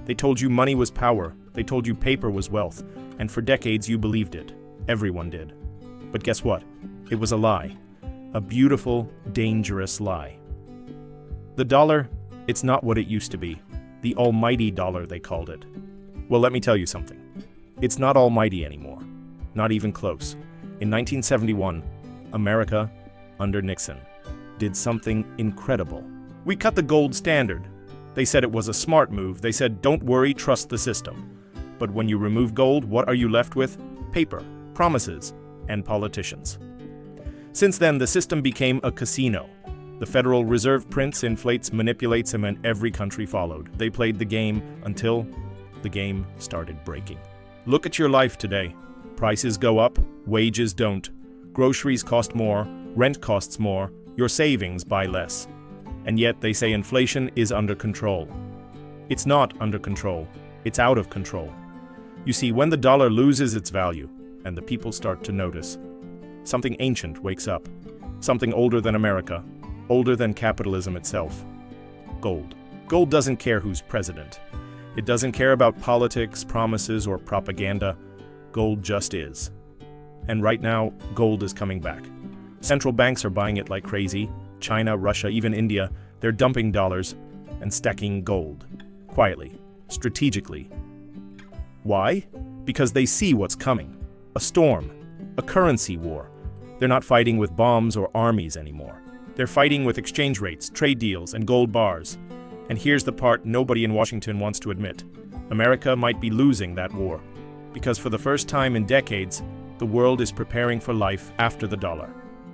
They told you money was power. They told you paper was wealth. And for decades you believed it. Everyone did. But guess what? It was a lie. A beautiful, dangerous lie. The dollar, it's not what it used to be. The almighty dollar, they called it. Well, let me tell you something. It's not almighty anymore. Not even close. In 1971, America, under Nixon, did something incredible. We cut the gold standard. They said it was a smart move. They said, don't worry, trust the system. But when you remove gold, what are you left with? Paper, promises, and politicians. Since then, the system became a casino. The Federal Reserve prints, inflates, manipulates, and every country followed. They played the game until the game started breaking. Look at your life today. Prices go up, wages don't. Groceries cost more, rent costs more, your savings buy less. And yet they say inflation is under control. It's not under control, it's out of control. You see, when the dollar loses its value, and the people start to notice, something ancient wakes up. Something older than America, older than capitalism itself. Gold. Gold doesn't care who's president. It doesn't care about politics, promises, or propaganda. Gold just is. And right now, gold is coming back. Central banks are buying it like crazy. China, Russia, even India, they're dumping dollars and stacking gold. Quietly, strategically. Why? Because they see what's coming. A storm, a currency war. They're not fighting with bombs or armies anymore. They're fighting with exchange rates, trade deals, and gold bars. And here's the part nobody in Washington wants to admit. America might be losing that war. Because for the first time in decades, the world is preparing for life after the dollar.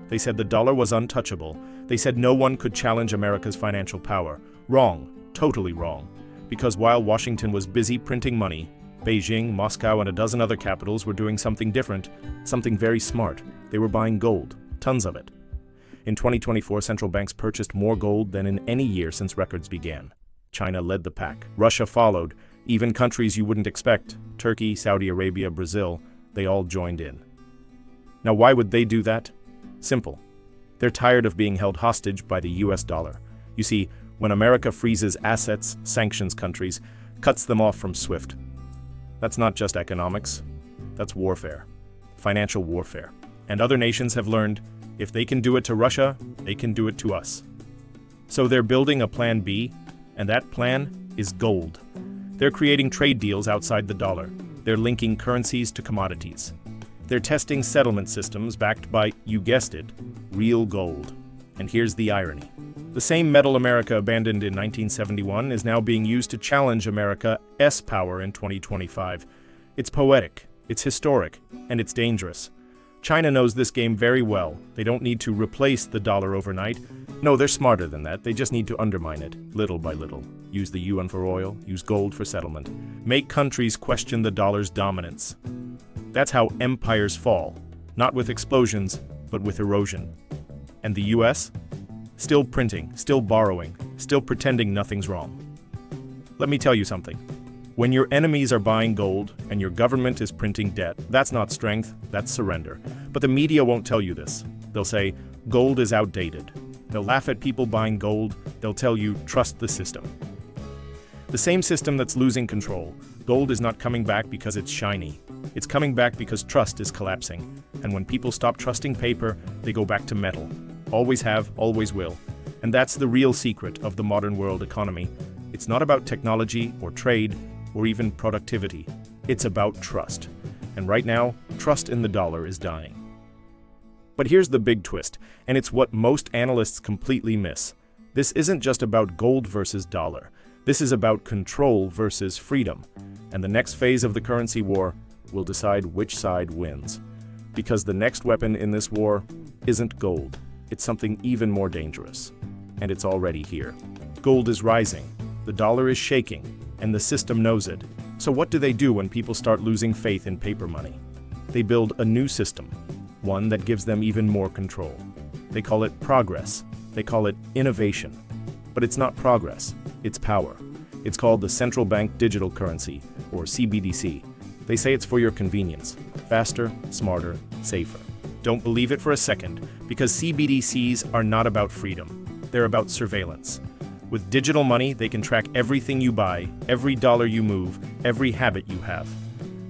They said the dollar was untouchable. They said no one could challenge America's financial power. Wrong, totally wrong. Because while Washington was busy printing money, Beijing, Moscow, and a dozen other capitals were doing something different, something very smart. They were buying gold, tons of it. In 2024, central banks purchased more gold than in any year since records began. China led the pack. Russia followed. Even countries you wouldn't expect, Turkey, Saudi Arabia, Brazil, they all joined in. Now, why would they do that? Simple. They're tired of being held hostage by the US dollar. You see, when America freezes assets, sanctions countries, cuts them off from SWIFT, that's not just economics, that's warfare, financial warfare. And other nations have learned, if they can do it to Russia, they can do it to us. So they're building a plan B, and that plan is gold. They're creating trade deals outside the dollar. They're linking currencies to commodities. They're testing settlement systems backed by, you guessed it, real gold. And here's the irony. The same metal America abandoned in 1971 is now being used to challenge America's power in 2025. It's poetic, it's historic, and it's dangerous. China knows this game very well. They don't need to replace the dollar overnight. No, they're smarter than that. They just need to undermine it, little by little. Use the yuan for oil, use gold for settlement. Make countries question the dollar's dominance. That's how empires fall, not with explosions, but with erosion. And the US? Still printing, still borrowing, still pretending nothing's wrong. Let me tell you something. When your enemies are buying gold and your government is printing debt, that's not strength, that's surrender. But the media won't tell you this. They'll say, gold is outdated. They'll laugh at people buying gold. They'll tell you, trust the system. The same system that's losing control. Gold is not coming back because it's shiny. It's coming back because trust is collapsing. And when people stop trusting paper, they go back to metal. Always have, always will. And that's the real secret of the modern world economy. It's not about technology or trade or even productivity. It's about trust. And right now, trust in the dollar is dying. But here's the big twist, and it's what most analysts completely miss. This isn't just about gold versus dollar. This is about control versus freedom. And the next phase of the currency war will decide which side wins. Because the next weapon in this war isn't gold. It's something even more dangerous. And it's already here. Gold is rising, the dollar is shaking, and the system knows it. So what do they do when people start losing faith in paper money? They build a new system, one that gives them even more control. They call it progress. They call it innovation. But it's not progress, it's power. It's called the Central Bank Digital Currency, or CBDC. They say it's for your convenience. Faster, smarter, safer. Don't believe it for a second, because CBDCs are not about freedom. They're about surveillance. With digital money, they can track everything you buy, every dollar you move, every habit you have.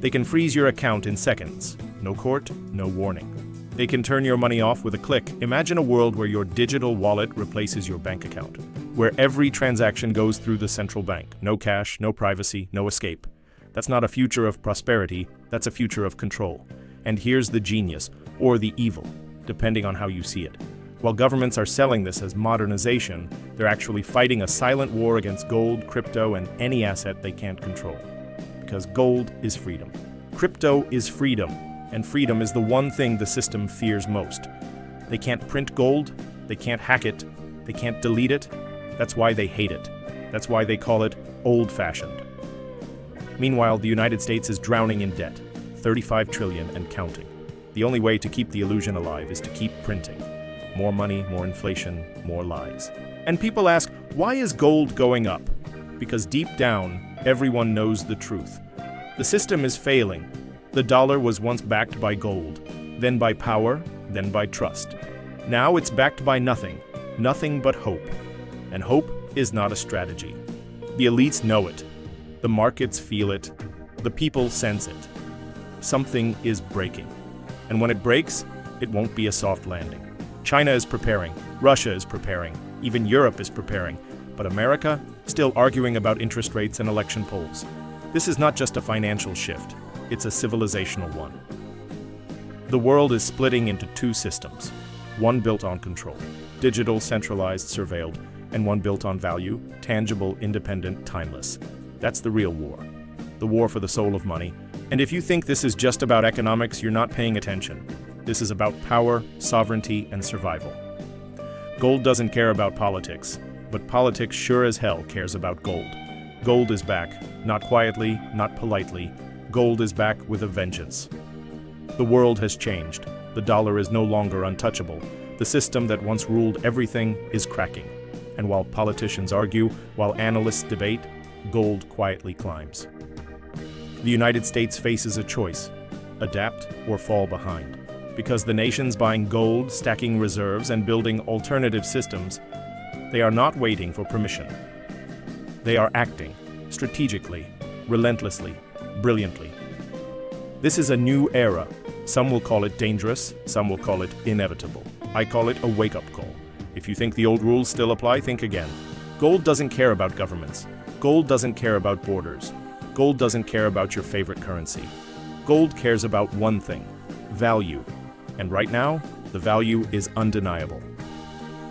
They can freeze your account in seconds. No court, no warning. They can turn your money off with a click. Imagine a world where your digital wallet replaces your bank account, where every transaction goes through the central bank. No cash, no privacy, no escape. That's not a future of prosperity, that's a future of control. And here's the genius, or the evil, depending on how you see it. While governments are selling this as modernization, they're actually fighting a silent war against gold, crypto, and any asset they can't control. Because gold is freedom. Crypto is freedom, and freedom is the one thing the system fears most. They can't print gold, they can't hack it, they can't delete it. That's why they hate it. That's why they call it old-fashioned. Meanwhile, the United States is drowning in debt, 35 trillion and counting. The only way to keep the illusion alive is to keep printing. More money, more inflation, more lies. And people ask, why is gold going up? Because deep down, everyone knows the truth. The system is failing. The dollar was once backed by gold, then by power, then by trust. Now it's backed by nothing, nothing but hope. And hope is not a strategy. The elites know it. The markets feel it. The people sense it. Something is breaking. And when it breaks, it won't be a soft landing. China is preparing, Russia is preparing, even Europe is preparing, but America, still arguing about interest rates and election polls. This is not just a financial shift, it's a civilizational one. The world is splitting into two systems, one built on control, digital, centralized, surveilled, and one built on value, tangible, independent, timeless. That's the real war. The war for the soul of money. And if you think this is just about economics, you're not paying attention. This is about power, sovereignty, and survival. Gold doesn't care about politics, but politics sure as hell cares about gold. Gold is back, not quietly, not politely. Gold is back with a vengeance. The world has changed. The dollar is no longer untouchable. The system that once ruled everything is cracking. And while politicians argue, while analysts debate, gold quietly climbs. The United States faces a choice: adapt or fall behind. Because the nations buying gold, stacking reserves, and building alternative systems, they are not waiting for permission. They are acting, strategically, relentlessly, brilliantly. This is a new era. Some will call it dangerous, some will call it inevitable. I call it a wake-up call. If you think the old rules still apply, think again. Gold doesn't care about governments. Gold doesn't care about borders. Gold doesn't care about your favorite currency. Gold cares about one thing: value. And right now, the value is undeniable.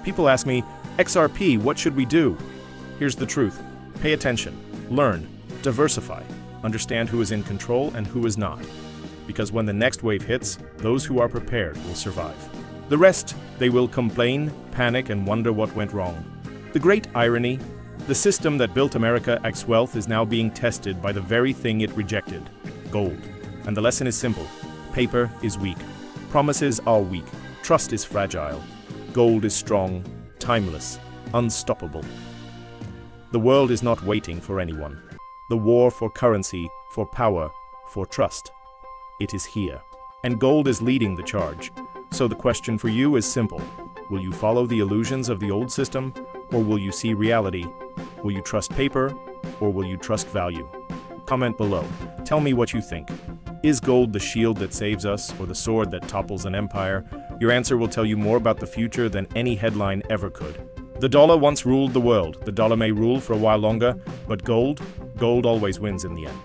People ask me, XRP, what should we do? Here's the truth. Pay attention, learn, diversify, understand who is in control and who is not. Because when the next wave hits, those who are prepared will survive. The rest, they will complain, panic, and wonder what went wrong. The great irony: the system that built America's wealth is now being tested by the very thing it rejected: gold. And the lesson is simple. Paper is weak. Promises are weak. Trust is fragile. Gold is strong, timeless, unstoppable. The world is not waiting for anyone. The war for currency, for power, for trust. It is here. And gold is leading the charge. So the question for you is simple. Will you follow the illusions of the old system, or will you see reality? Will you trust paper, or will you trust value? Comment below. Tell me what you think. Is gold the shield that saves us, or the sword that topples an empire? Your answer will tell you more about the future than any headline ever could. The dollar once ruled the world. The dollar may rule for a while longer, but gold always wins in the end.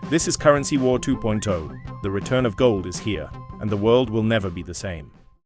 This is Currency War 2.0. The return of gold is here, and the world will never be the same.